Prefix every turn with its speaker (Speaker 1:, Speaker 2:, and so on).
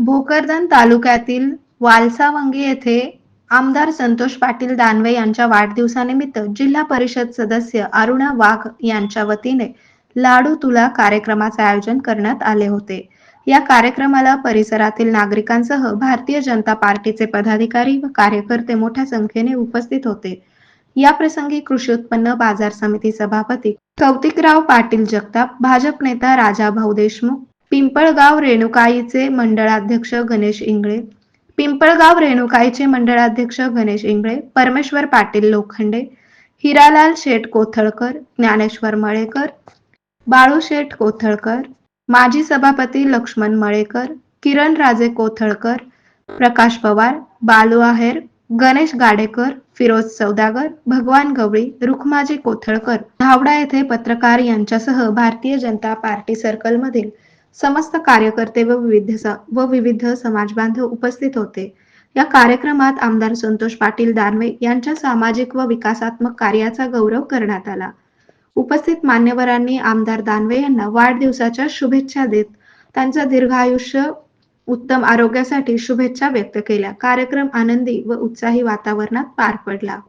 Speaker 1: भोकरदन तालुक्यातील वालसावंगी येथे आमदार संतोष पाटील दानवे यांच्या वाढदिवसानिमित्त जिल्हा परिषद सदस्य अरुणा वाघ यांच्या वतीने लाडू तुला कार्यक्रमाचे आयोजन करण्यात आले होते। या कार्यक्रमाला परिसरातील नागरिकांसह भारतीय जनता पार्टीचे पदाधिकारी व कार्यकर्ते मोठ्या संख्येने उपस्थित होते। या प्रसंगी कृषी उत्पन्न बाजार समिती सभापती कौतिकराव पाटील जगताप, भाजप नेता राजाभाऊ देशमुख, पिंपळगाव रेणुकाईचे मंडळाध्यक्ष गणेश इंगळे, परमेश्वर पाटील लोखंडे, हिरालाल शेठ कोथळकर, ज्ञानेश्वर मळेकर, बाळू शेठ कोथळकर, माजी सभापती लक्ष्मण मळेकर, किरण राजे कोथळकर, प्रकाश पवार, बालू आहेर, गणेश गाडेकर, फिरोज सौदागर, भगवान गवळी, रुखमाजी कोथळकर, धावडा येथे पत्रकार यांच्यासह भारतीय जनता पार्टी सर्कलमधील समस्त कार्यकर्ते व विविध समाजबांधव उपस्थित होते। या कार्यक्रमात आमदार संतोष पाटील दानवे यांच्या सामाजिक व विकासात्मक कार्याचा गौरव करण्यात आला। उपस्थित मान्यवरांनी आमदार दानवे यांना वाढदिवसाच्या शुभेच्छा देत त्यांच्या दीर्घायुष्य उत्तम आरोग्यासाठी शुभेच्छा व्यक्त केल्या। कार्यक्रम आनंदी व उत्साही वातावरणात पार पडला।